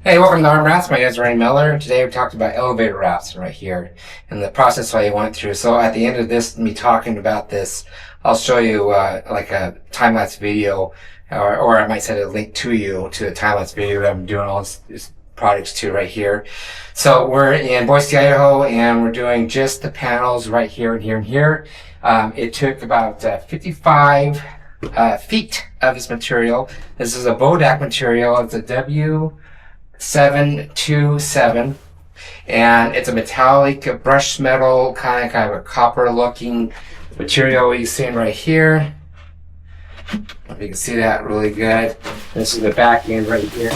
Hey, welcome to Arm Wraps. My name is Ray Miller. Today we talked about elevator wraps right here and the process I went through. So at the end of this, me talking about this, I'll show you like a time-lapse video, or I might send a link to you to a time-lapse video that I'm doing all these products to right here. So we're in Boise, Idaho, and we're doing just the panels right here and here and here. It took about 55 feet of this material. This is a Bodaq material. It's a W727, and it's a metallic brushed metal, kind of a copper looking material you're seeing right here. If you can see that really good. This is the back end right here.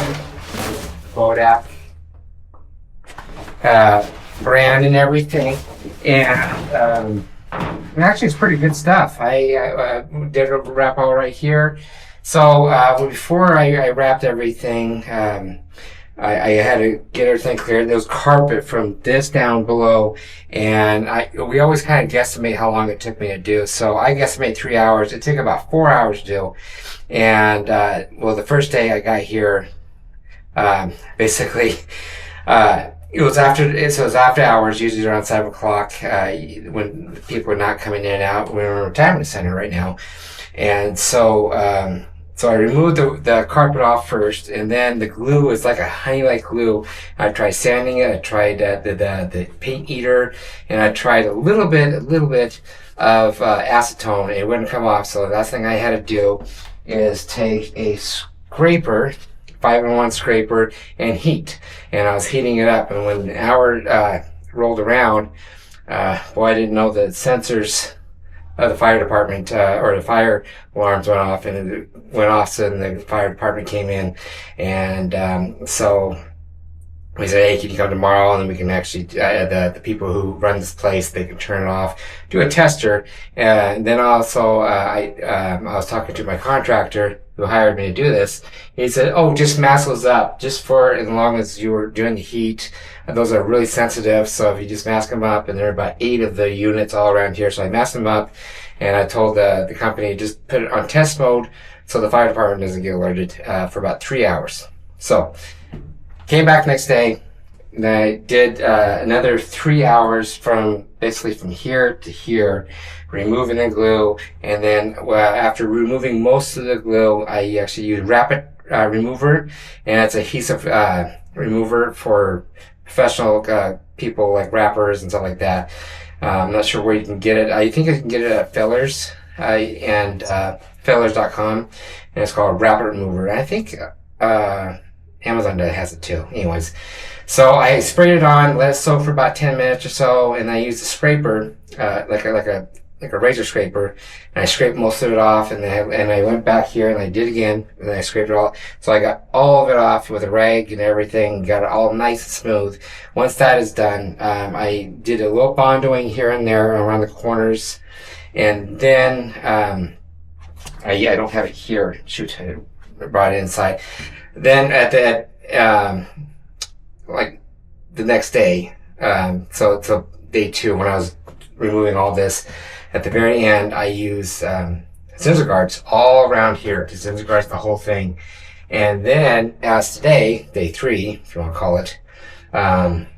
Bodaq brand and everything, and actually it's pretty good stuff. I did a wrap all right here. So before I wrapped everything, I had to get everything cleared. There was carpet from this down below, and we always kind of guesstimate how long it took me to do. So I guesstimate 3 hours. It took about 4 hours to do. And well, the first day I got here, basically, it was after hours, usually around 7 o'clock, when people were not coming in and out. We're in a retirement center right now, and so. So I removed the carpet off first, and then the glue is like a honey-like glue. I tried sanding it. I tried the paint eater, and I tried a little bit of acetone. It wouldn't come off. So the last thing I had to do is take a scraper, 5-in-1 scraper, and heat. And I was heating it up, and when an hour rolled around, boy, I didn't know the sensors of the fire department, or the fire alarms went off, and it went off, so then the fire department came in, and so we said, hey, can you come tomorrow, and then we can actually, the people who run this place, they can turn it off, do a tester. And then also, I was talking to my contractor who hired me to do this. He said, oh, just mask those up, just for as long as you were doing the heat. And those are really sensitive, so if you just mask them up, and there are about 8 of the units all around here, so I masked them up, and I told the company, just put it on test mode, so the fire department doesn't get alerted, for about 3 hours. So, came back next day, and I did another 3 hours basically from here to here, removing the glue, and then after removing most of the glue, I actually used Rapid Remover, and it's adhesive remover for professional people like rappers and stuff like that. I'm not sure where you can get it. I think I can get it at Fellers, and Fellers.com, and it's called Rapid Remover. And I think Amazon has it too. Anyways, so I sprayed it on, let it soak for about 10 minutes or so, and I used a scraper, like a razor scraper, and I scraped most of it off, and I went back here and I did again, and then I scraped it all. So I got all of it off with a rag and everything, got it all nice and smooth. Once that is done, I did a little bondoing here and there around the corners, and then I don't have it here. Shoot, I brought it inside. Then like the next day, so day 2, when I was removing all this, at the very end, I use scissor guards all around here to scissor guards the whole thing. And then, as today, day 3, if you want to call it, and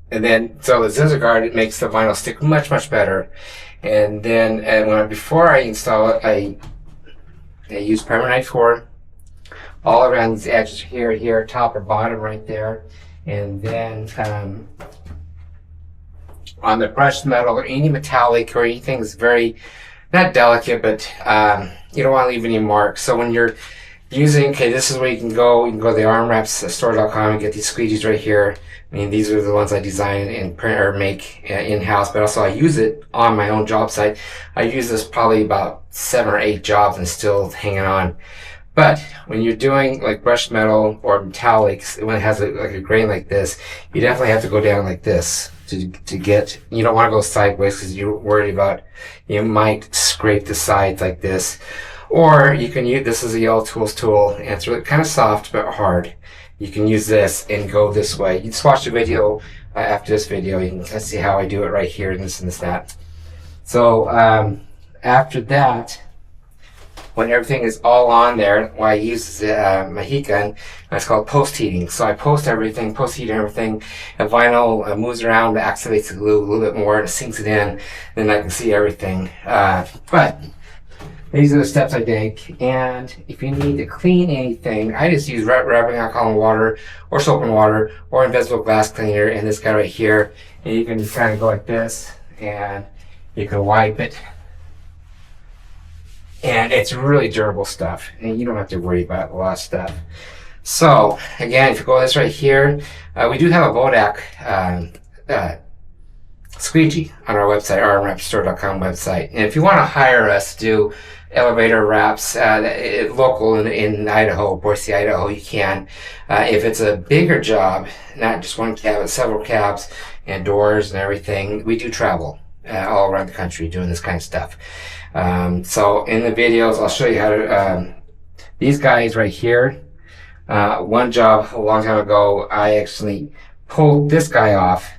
then, so the scissor guard, it makes the vinyl stick much, much better. And then, before I install it, I use Primer 94 all around these edges here, top or bottom right there. And then, on the brushed metal or any metallic or anything that's very, not delicate, but you don't want to leave any marks. So when you're using, this is where you can go to the armwrapsstore.com and get these squeegees right here. I mean, these are the ones I design and print or make in-house, but also I use it on my own job site. I use this probably about 7 or 8 jobs and still hanging on. But when you're doing like brushed metal or metallics, when it has like a grain like this, you definitely have to go down like this to get, you don't want to go sideways because you're worried about, you might scrape the sides like this. Or you can use, this is a Yellow Tools tool, and it's really kind of soft but hard. You can use this and go this way. You just watch the video after this video. You can see how I do it right here, and this and this, that. So after that, when everything is all on there, why I use my heat gun, it's called post heating. So I post heat everything. The vinyl moves around, activates the glue a little bit more, and it sinks it in, then I can see everything. But these are the steps I take. And if you need to clean anything, I just use rubbing alcohol and water, or soap and water, or invisible glass cleaner, and this guy right here. And you can kind of go like this, and you can wipe it. And it's really durable stuff, and you don't have to worry about a lot of stuff. So again, if you go this right here, we do have a Bodaq squeegee on our website, rmwrapstore.com website. And if you want to hire us to do elevator wraps local in Idaho, Boise, Idaho, you can. If it's a bigger job, not just one cab, but several cabs and doors and everything, we do travel all around the country doing this kind of stuff. So in the videos, I'll show you how to, these guys right here, one job a long time ago, I actually pulled this guy off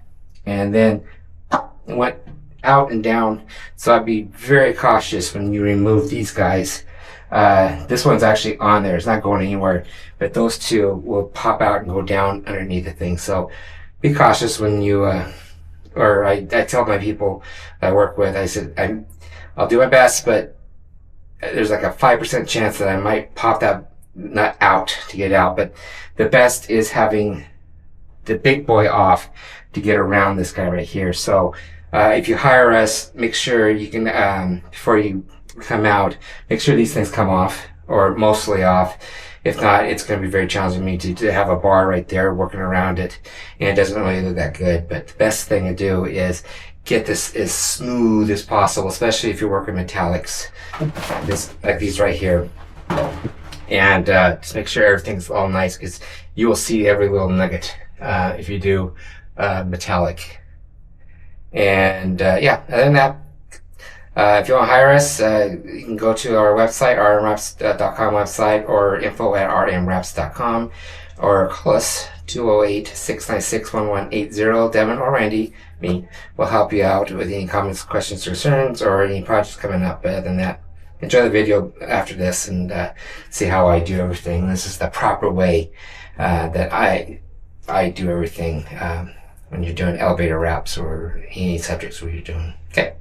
and then it went out and down. So I'd be very cautious when you remove these guys. This one's actually on there. It's not going anywhere, but those two will pop out and go down underneath the thing. So be cautious when you, or I tell my people I work with, I said, I'll do my best, but there's like a 5% chance that I might pop that nut out to get out. But the best is having the big boy off to get around this guy right here. So if you hire us, make sure you can, before you come out, make sure these things come off, or mostly off. If not, it's going to be very challenging for me to have a bar right there working around it, and it doesn't really look that good. But the best thing to do is get this as smooth as possible, especially if you're working metallics, like these right here. And just make sure everything's all nice, because you will see every little nugget if you do metallic. And yeah, other than that, if you want to hire us, you can go to our website, rmwraps.com website, or info@rmwraps.com, or call us 208-696-1180. Devin or Randy, me, will help you out with any comments, questions, concerns, or any projects coming up. But other than that, enjoy the video after this and see how I do everything. This is the proper way that I do everything when you're doing elevator wraps or any subjects where you're doing. Okay.